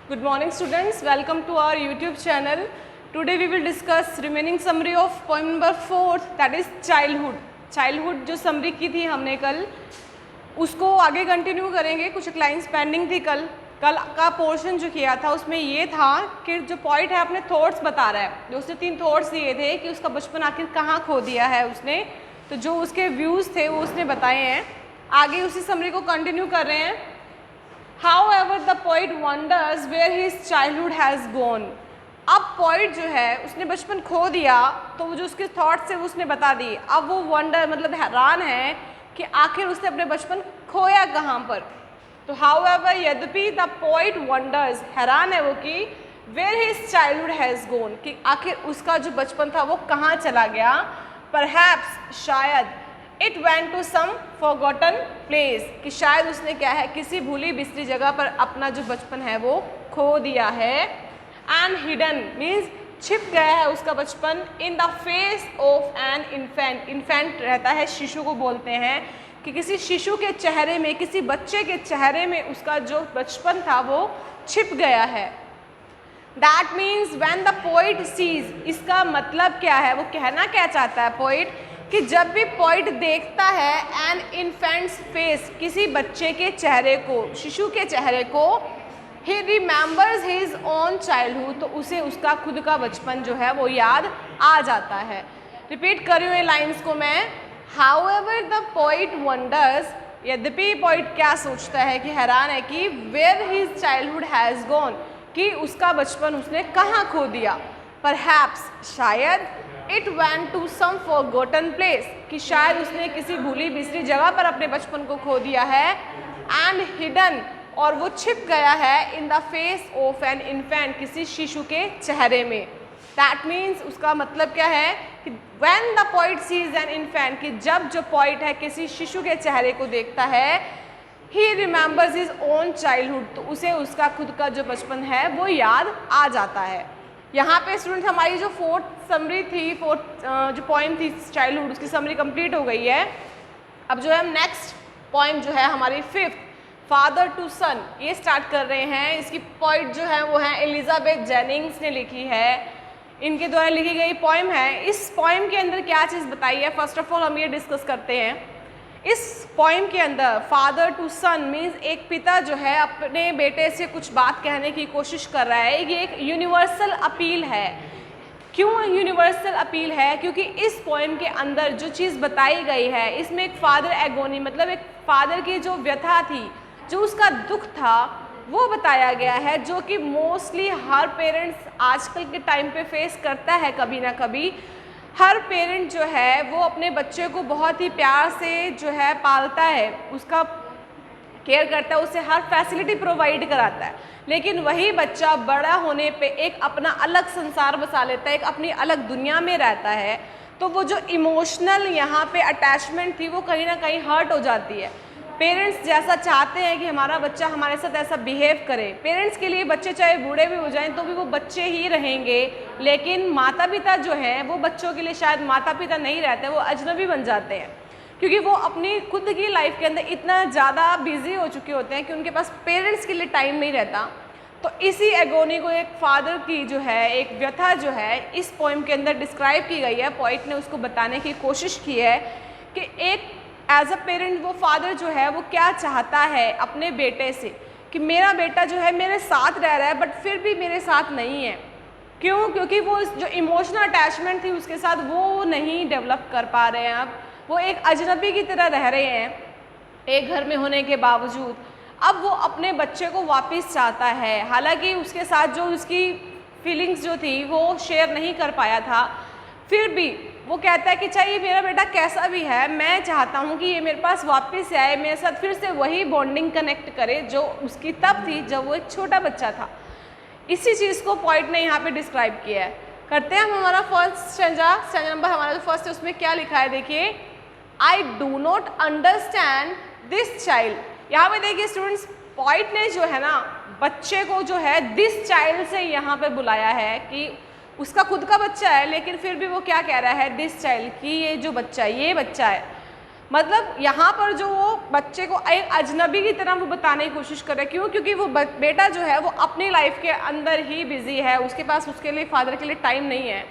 Good morning students, welcome to our YouTube channel. Today we will discuss remaining summary of poem number 4, that is childhood. Childhood जो summary की थी हमने कल, उसको आगे continue करेंगे. कुछ लाइन्स पेंडिंग थी कल का पोर्शन जो किया था उसमें ये था कि जो पॉइंट है अपने थॉट्स बता रहा है. जो उसने 3 थॉट्स दिए थे कि उसका बचपन आखिर कहाँ खो दिया है उसने, तो जो उसके व्यूज़ थे वो उसने बताए हैं. आगे उसी समरी को कंटिन्यू कर रहे हैं. However, the poet wonders where his childhood has gone. अब पोइट जो है उसने बचपन खो दिया, तो वो जो उसके थॉट्स है वो उसने बता दी. अब वो वंडर मतलब हैरान है कि आखिर उसने अपने बचपन खोया कहाँ पर. तो however, यद्यपि द पोइट वंडर्स, हैरान है वो कि where his childhood has gone, कि आखिर उसका जो बचपन था वो कहाँ चला गया. Perhaps, शायद, it went to some forgotten place, कि शायद उसने क्या है किसी भूली बिसरी जगह पर अपना जो बचपन है वो खो दिया है. एंड हिडन मीन्स छिप गया है उसका बचपन in the face of an infant. Infant रहता है शिशु को बोलते हैं, कि किसी शिशु के चेहरे में, किसी बच्चे के चेहरे में उसका जो बचपन था वो छिप गया है. That means when the poet sees, इसका मतलब क्या है, वो कहना क्या चाहता है पोइट, कि जब भी पोइट देखता है एन इन्फेंट्स फेस, किसी बच्चे के चेहरे को, शिशु के चेहरे को, he remembers his own childhood, तो उसे उसका खुद का बचपन जो है वो याद आ जाता है. रिपीट कर रही हूँ ये लाइन्स को मैं. हाउएवर द पोइट वंडर्स, यद्यपि पोइट क्या सोचता है कि हैरान है कि where his childhood has gone, कि उसका बचपन उसने कहाँ खो दिया. परहैप्स, शायद, it went to some forgotten place, कि शायद उसने किसी भूली बिसरी जगह पर अपने बचपन को खो दिया है. एंड हिडन, और वो छिप गया है in the face of an infant, किसी शिशु के चेहरे में. दैट मीन्स उसका मतलब क्या है कि when the poet sees an infant, कि जब जो पोइट है किसी शिशु के चेहरे को देखता है, he remembers his own childhood, तो उसे उसका खुद का जो बचपन है वो याद आ जाता है. यहाँ पे स्टूडेंट हमारी जो 4th समरी थी, 4th जो पोइम थी चाइल्डहुड, उसकी समरी कंप्लीट हो गई है. अब जो है हम नेक्स्ट पोइम जो है हमारी 5th, फादर टू सन, ये स्टार्ट कर रहे हैं. इसकी पोइट जो है वो है एलिजाबेथ जेनिंग्स ने लिखी है, इनके द्वारा लिखी गई पोइम है. इस पोइम के अंदर क्या चीज़ बताई है, फर्स्ट ऑफ ऑल हम ये डिस्कस करते हैं. इस पोइम के अंदर फादर टू सन मीन्स एक पिता जो है अपने बेटे से कुछ बात कहने की कोशिश कर रहा है. ये एक यूनिवर्सल अपील है. क्यों यूनिवर्सल अपील है, क्योंकि इस पोइम के अंदर जो चीज़ बताई गई है इसमें एक फादर एगोनी, मतलब एक फादर की जो व्यथा थी, जो उसका दुख था, वो बताया गया है, जो कि मोस्टली हर पेरेंट्स आजकल के टाइम पे फेस करता है कभी ना कभी. हर पेरेंट जो है वो अपने बच्चे को बहुत ही प्यार से जो है पालता है, उसका केयर करता है, उसे हर फैसिलिटी प्रोवाइड कराता है. लेकिन वही बच्चा बड़ा होने पे एक अपना अलग संसार बसा लेता है, एक अपनी अलग दुनिया में रहता है. तो वो जो इमोशनल यहाँ पे अटैचमेंट थी वो कहीं ना कहीं हर्ट हो जाती है. पेरेंट्स जैसा चाहते हैं कि हमारा बच्चा हमारे साथ ऐसा बिहेव करे. पेरेंट्स के लिए बच्चे चाहे बूढ़े भी हो जाएं तो भी वो बच्चे ही रहेंगे. लेकिन माता पिता जो हैं वो बच्चों के लिए शायद माता पिता नहीं रहते, वो अजनबी बन जाते हैं, क्योंकि वो अपनी खुद की लाइफ के अंदर इतना ज़्यादा बिजी हो चुके होते हैं कि उनके पास पेरेंट्स के लिए टाइम नहीं रहता. तो इसी एगोनी को एक फादर की जो है एक व्यथा जो है इस पोइम के अंदर डिस्क्राइब की गई है. पोइट ने उसको बताने की कोशिश की है कि एक एज अ पेरेंट वो फादर जो है वो क्या चाहता है अपने बेटे से, कि मेरा बेटा जो है मेरे साथ रह रहा है बट फिर भी मेरे साथ नहीं है. क्यों, क्योंकि वो जो इमोशनल अटैचमेंट थी उसके साथ वो नहीं डेवलप कर पा रहे हैं. अब वो एक अजनबी की तरह रह रहे हैं एक घर में होने के बावजूद. अब वो अपने बच्चे को वापस चाहता है, हालांकि उसके साथ जो उसकी फीलिंग्स जो थी वो शेयर नहीं कर पाया था. फिर भी वो कहता है कि चाहे मेरा बेटा कैसा भी है, मैं चाहता हूँ कि ये मेरे पास वापस आए, मेरे साथ फिर से वही बॉन्डिंग कनेक्ट करे जो उसकी तब थी जब वो एक छोटा बच्चा था. इसी चीज़ को पोइट ने यहाँ पे डिस्क्राइब किया है. करते हैं हम हमारा फर्स्ट स्टैंजा नंबर हमारा जो फर्स्ट है उसमें क्या लिखा है देखिए. I do not understand this child. यहाँ पे देखिए स्टूडेंट्स, पोइट ने जो है ना बच्चे को जो है दिस चाइल्ड से यहाँ पे बुलाया है, कि उसका खुद का बच्चा है लेकिन फिर भी वो क्या कह रहा है, दिस चाइल्ड, कि ये जो बच्चा है ये बच्चा है. मतलब यहाँ पर जो वो बच्चे को एक अजनबी की तरह वो बताने की कोशिश कर रहा है। क्यों? क्योंकि वो बेटा जो है वो अपनी लाइफ के अंदर ही बिजी है, उसके पास उसके लिए फादर के लिए टाइम नहीं है।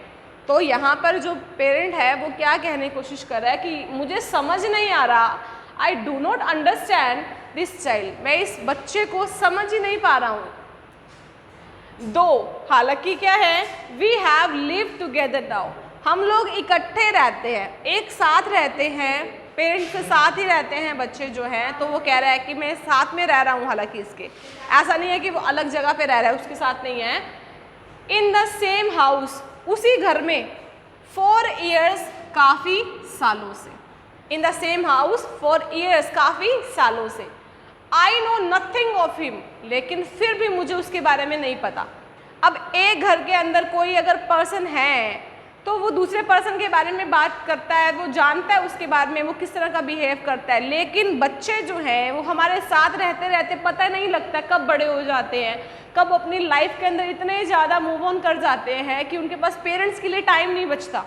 तो यहाँ पर जो पेरेंट है वो क्या कहने की कोशिश कर रहा है कि मुझे समझ नहीं आ रहा, I do not understand this child, मैं इस बच्चे को समझ ही नहीं पा रहा हूँ। दो, हालांकि क्या है, we have live together now, हम लोग इकट्ठे रहते हैं, एक साथ रहते हैं, पेरेंट्स के साथ ही रहते हैं बच्चे जो हैं। तो वो कह रहा है कि मैं साथ में रह रहा हूँ, हालांकि इसके ऐसा नहीं है कि वो अलग जगह पे रह रहा है, उसके साथ नहीं है। इन द सेम हाउस, उसी घर में, 4 years, काफ़ी सालों से। In the same house 4 years, काफ़ी सालों से। आई नो नथिंग ऑफ हिम, लेकिन फिर भी मुझे उसके बारे में नहीं पता। अब एक घर के अंदर कोई अगर पर्सन है तो वो दूसरे पर्सन के बारे में बात करता है, वो जानता है उसके बारे में वो किस तरह का बिहेव करता है। लेकिन बच्चे जो हैं वो हमारे साथ रहते रहते पता नहीं लगता कब बड़े हो जाते हैं, कब अपनी लाइफ के अंदर इतने ज़्यादा मूव ऑन कर जाते हैं कि उनके पास पेरेंट्स के लिए टाइम नहीं बचता।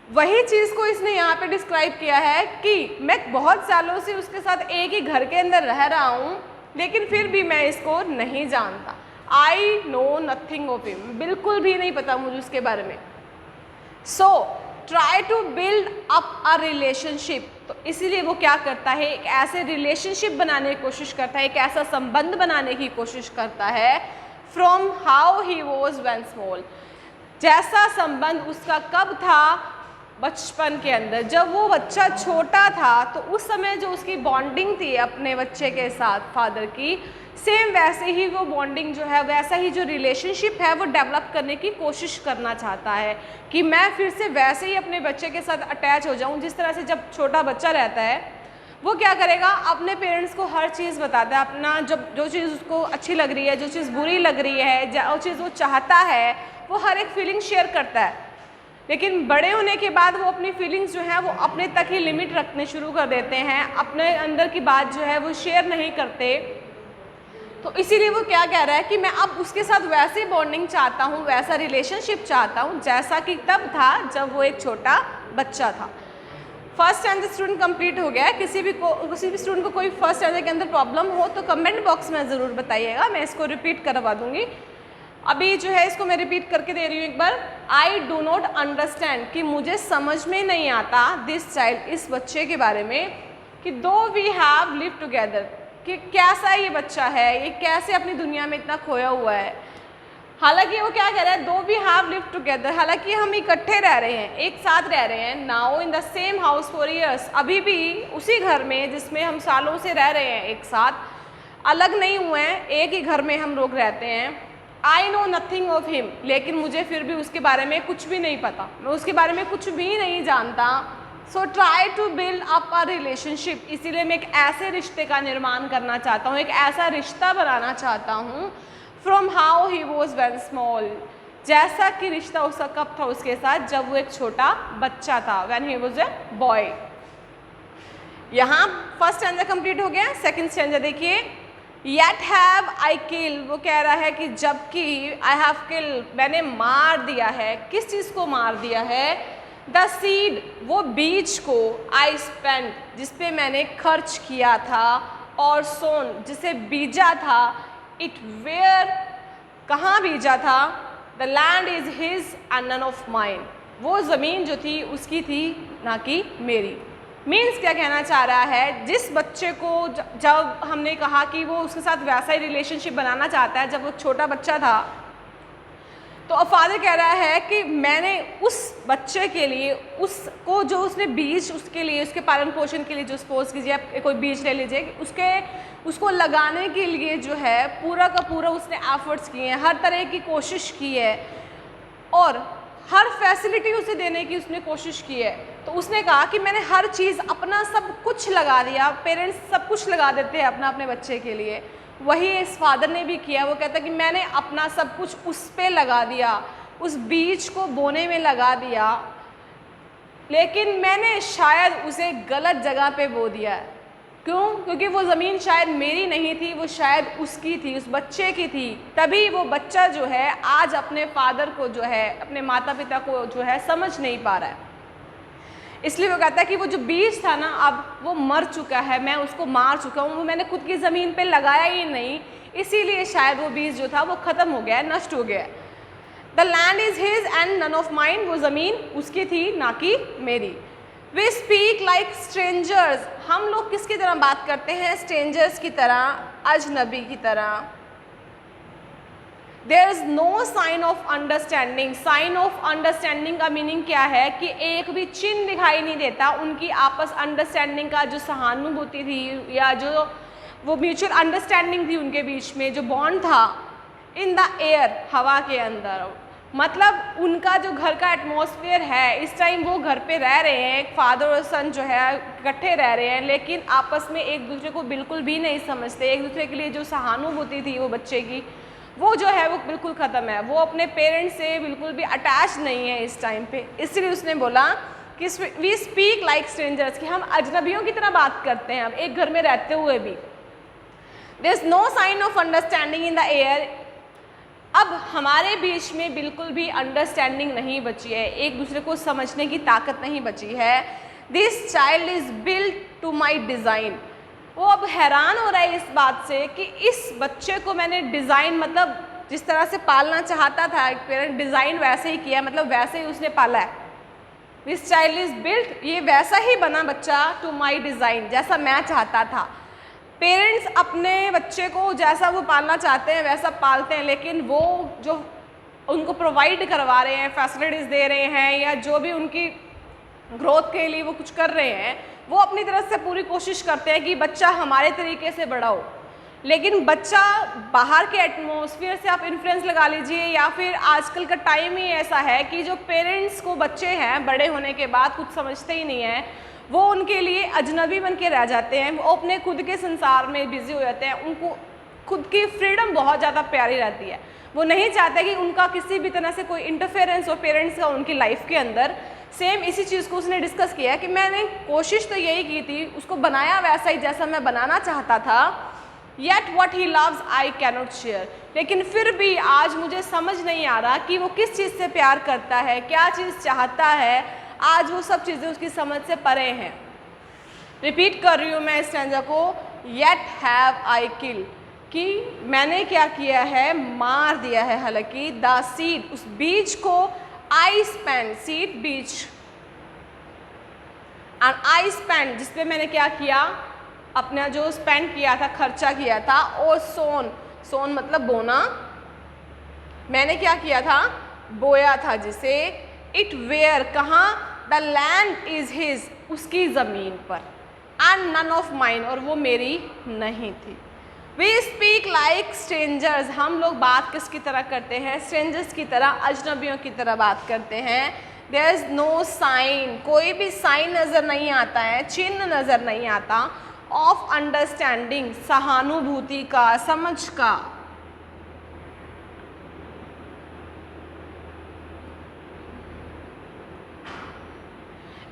वही चीज़ को इसने यहाँ पे डिस्क्राइब किया है कि मैं बहुत सालों से उसके साथ एक ही घर के अंदर रह रहा हूँ, लेकिन फिर भी मैं इसको नहीं जानता। I know nothing of him, बिल्कुल भी नहीं पता मुझे उसके बारे में। So try to build up a relationship, तो इसीलिए वो क्या करता है, एक ऐसे रिलेशनशिप बनाने की कोशिश करता है, एक ऐसा संबंध बनाने की कोशिश करता है, from how he was when small, जैसा संबंध उसका कब था, बचपन के अंदर, जब वो बच्चा छोटा था। तो उस समय जो उसकी बॉन्डिंग थी अपने बच्चे के साथ फादर की, सेम वैसे ही वो बॉन्डिंग जो है, वैसा ही जो रिलेशनशिप है वो डेवलप करने की कोशिश करना चाहता है कि मैं फिर से वैसे ही अपने बच्चे के साथ अटैच हो जाऊं, जिस तरह से जब छोटा बच्चा रहता है वो क्या करेगा, अपने पेरेंट्स को हर चीज़ बताता है, अपना जब जो चीज़ उसको अच्छी लग रही है, जो चीज़ बुरी लग रही है, जो चीज़ वो चाहता है, वो हर एक फीलिंग शेयर करता है। लेकिन बड़े होने के बाद वो अपनी फीलिंग्स जो है वो अपने तक ही लिमिट रखने शुरू कर देते हैं, अपने अंदर की बात जो है वो शेयर नहीं करते। तो इसीलिए वो क्या कह रहा है कि मैं अब उसके साथ वैसी बॉन्डिंग चाहता हूँ, वैसा रिलेशनशिप चाहता हूँ जैसा कि तब था जब वो एक छोटा बच्चा था। फर्स्ट स्टैंडर्ड स्टूडेंट कंप्लीट हो गया है। किसी भी स्टूडेंट को कोई फर्स्ट स्टैंडर्ड के अंदर प्रॉब्लम हो तो कमेंट बॉक्स में ज़रूर बताइएगा, मैं इसको रिपीट करवा दूँगी। अभी जो है इसको मैं रिपीट करके दे रही हूँ एक बार। आई डू नॉट अंडरस्टैंड, कि मुझे समझ में नहीं आता, दिस चाइल्ड, इस बच्चे के बारे में, कि दो वी हैव लिव टुगेदर, कि कैसा ये बच्चा है, ये कैसे अपनी दुनिया में इतना खोया हुआ है। हालांकि वो क्या कह रहा है, दो वी हैव लिव टुगेदर, हालांकि हम इकट्ठे रह रहे हैं, एक साथ रह रहे हैं, now in the same house for years, अभी भी उसी घर में जिसमें हम सालों से रह रहे हैं, एक साथ, अलग नहीं हुए हैं, एक ही घर में हम लोग रहते हैं। आई नो नथिंग ऑफ हिम, लेकिन मुझे फिर भी उसके बारे में कुछ भी नहीं पता, मैं उसके बारे में कुछ भी नहीं जानता। So try to build up a relationship, इसीलिए मैं एक ऐसे रिश्ते का निर्माण करना चाहता हूँ, एक ऐसा रिश्ता बनाना चाहता हूँ, from how he was when small, जैसा कि रिश्ता उसका कब था उसके साथ जब वो एक छोटा बच्चा था, when he was a boy. यहाँ फर्स्ट स्टैंडर्ड कंप्लीट हो गया। सेकंड स्टैंडर्ड देखिए, येट हैव आई किल, वो कह रहा है कि जबकि आई हैव किल, मैंने मार दिया है, किस चीज़ को मार दिया है, द सीड, वो बीज को, आई स्पेंड, जिसपे मैंने खर्च किया था, और सोन, जिसे बीजा था, इट वेयर, कहाँ बीजा था, the land is his and none of mine, वो ज़मीन जो थी उसकी थी ना कि मेरी। मीन्स क्या कहना चाह रहा है, जिस बच्चे को जब हमने कहा कि वो उसके साथ वैसा ही रिलेशनशिप बनाना चाहता है जब वो छोटा बच्चा था, तो अब फादर कह रहा है कि मैंने उस बच्चे के लिए, उसको जो उसने बीज, उसके लिए, उसके पालन पोषण के लिए, जो सपोज कीजिए आप कोई बीज ले लीजिए, उसको लगाने के लिए जो है पूरा का पूरा उसने एफर्ट्स किए हैं, हर तरह की कोशिश की है, और हर फैसिलिटी उसे देने की उसने कोशिश की है। तो उसने कहा कि मैंने हर चीज़, अपना सब कुछ लगा दिया, पेरेंट्स सब कुछ लगा देते हैं अपने बच्चे के लिए, वही इस फादर ने भी किया। वो कहता है कि मैंने अपना सब कुछ उस पे लगा दिया, उस बीज को बोने में लगा दिया, लेकिन मैंने शायद उसे गलत जगह पे बो दिया है। क्यों? क्योंकि वो ज़मीन शायद मेरी नहीं थी, वो शायद उसकी थी, उस बच्चे की थी, तभी वो बच्चा जो है आज अपने फादर को जो है, अपने माता पिता को जो है समझ नहीं पा रहा है। इसलिए वो कहता है कि वो जो बीज था ना अब वो मर चुका है, मैं उसको मार चुका हूँ, वो मैंने खुद की ज़मीन पे लगाया ही नहीं, इसीलिए शायद वो बीज जो था वो ख़त्म हो गया है, नष्ट हो गया है। The land is his and none of mine, वो ज़मीन उसकी थी ना कि मेरी। वी स्पीक लाइक स्ट्रेंजर्स, हम लोग किसकी तरह बात करते हैं? स्ट्रेंजर्स की तरह, अजनबी की तरह। There is no sign of understanding, sign of understanding का मीनिंग क्या है कि एक भी चिन्ह दिखाई नहीं देता उनकी आपस अंडरस्टैंडिंग का, जो सहानुभूति थी या जो वो म्यूचुअल अंडरस्टैंडिंग थी उनके बीच में, जो बॉन्ड था, इन द एयर, हवा के अंदर। मतलब उनका जो घर का एटमॉस्फेयर है, इस टाइम वो घर पे रह रहे हैं, एक फादर और सन जो है इकट्ठे रह रहे हैं, लेकिन आपस में एक दूसरे को बिल्कुल भी नहीं समझते, एक दूसरे के लिए जो सहानुभूति थी वो बच्चे की, वो जो है वो बिल्कुल ख़त्म है, वो अपने पेरेंट्स से बिल्कुल भी अटैच नहीं है इस टाइम पे। इसलिए उसने बोला कि वी स्पीक लाइक स्ट्रेंजर्स, कि हम अजनबियों की तरह बात करते हैं अब एक घर में रहते हुए भी। There is no sign of understanding in the air, अब हमारे बीच में बिल्कुल भी अंडरस्टैंडिंग नहीं बची है, एक दूसरे को समझने की ताकत नहीं बची है। This child is built to my design, वो अब हैरान हो रहा है इस बात से कि इस बच्चे को मैंने डिज़ाइन, मतलब जिस तरह से पालना चाहता था एक पेरेंट, डिज़ाइन वैसे ही किया, मतलब वैसे ही उसने पाला है। दिस चाइल्ड इज़ बिल्ट, ये वैसा ही बना बच्चा, टू माई डिज़ाइन, जैसा मैं चाहता था। पेरेंट्स अपने बच्चे को जैसा वो पालना चाहते हैं वैसा पालते हैं, लेकिन वो जो उनको प्रोवाइड करवा रहे हैं, फैसिलिटीज़ दे रहे हैं, या जो भी उनकी ग्रोथ के लिए वो कुछ कर रहे हैं, वो अपनी तरफ से पूरी कोशिश करते हैं कि बच्चा हमारे तरीके से बड़ा हो। लेकिन बच्चा बाहर के एटमॉस्फेयर से आप इन्फ्लुएंस लगा लीजिए, या फिर आजकल का टाइम ही ऐसा है कि जो पेरेंट्स को बच्चे हैं बड़े होने के बाद कुछ समझते ही नहीं हैं, वो उनके लिए अजनबी बन के रह जाते हैं, वो अपने खुद के संसार में बिजी हो जाते हैं, उनको खुद की फ्रीडम बहुत ज़्यादा प्यारी रहती है, वो नहीं चाहते कि उनका किसी भी तरह से कोई इंटरफेरेंस हो पेरेंट्स का उनकी लाइफ के अंदर। सेम इसी चीज़ को उसने डिस्कस किया कि मैंने कोशिश तो यही की थी, उसको बनाया वैसा ही जैसा मैं बनाना चाहता था, yet what he loves I cannot share, लेकिन फिर भी आज मुझे समझ नहीं आ रहा कि वो किस चीज़ से प्यार करता है, क्या चीज़ चाहता है, आज वो सब चीज़ें उसकी समझ से परे हैं। रिपीट कर रही हूँ मैं इस स्टैंजा को, येट हैव आई किल, कि मैंने क्या किया है, मार दिया है, हालांकि द सीड, उस बीज को, आई स्पेंड, सीड बीज, एंड आई स्पेंड, जिसपे मैंने क्या किया, अपना जो स्पेंड किया था, खर्चा किया था, और सोन, सोन मतलब बोना, मैंने क्या किया था, बोया था जिसे, इट वेयर, कहाँ, द लैंड इज हिज, उसकी ज़मीन पर, एंड नन ऑफ माइन, और वो मेरी नहीं थी। वी स्पीक लाइक स्ट्रेंजर्स, हम लोग बात किसकी तरह करते हैं, स्ट्रेंजर्स की तरह, अजनबियों की तरह बात करते हैं। देयर इज़ नो साइन, कोई भी साइन नज़र नहीं आता है, चिन्ह नज़र नहीं आता, ऑफ अंडरस्टैंडिंग, सहानुभूति का, समझ का।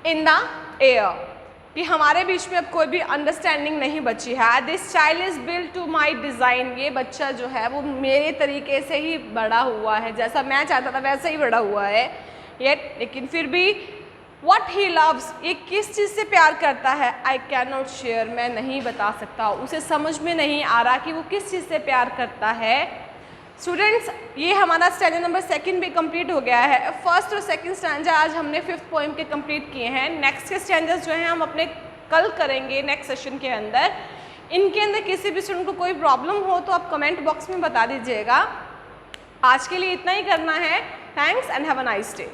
इन द एयर, कि हमारे बीच में अब कोई भी अंडरस्टैंडिंग नहीं बची है। This child is built to my design, ये बच्चा जो है वो मेरे तरीके से ही बड़ा हुआ है, जैसा मैं चाहता था वैसे ही बड़ा हुआ है। येट, लेकिन फिर भी, वट ही लव्स, ये किस चीज़ से प्यार करता है, आई कैन नॉट शेयर, मैं नहीं बता सकता, उसे समझ में नहीं आ रहा कि वो किस चीज़ से प्यार करता है। स्टूडेंट्स, ये हमारा स्टैंजा नंबर 2 भी कंप्लीट हो गया है। फर्स्ट और सेकंड स्टैंजा आज हमने 5th पोएम के कंप्लीट किए हैं। नेक्स्ट के स्टैंजास जो हैं हम अपने कल करेंगे नेक्स्ट सेशन के अंदर। इनके अंदर किसी भी स्टूडेंट को कोई प्रॉब्लम हो तो आप कमेंट बॉक्स में बता दीजिएगा। आज के लिए इतना ही करना है। Thanks and have a nice day.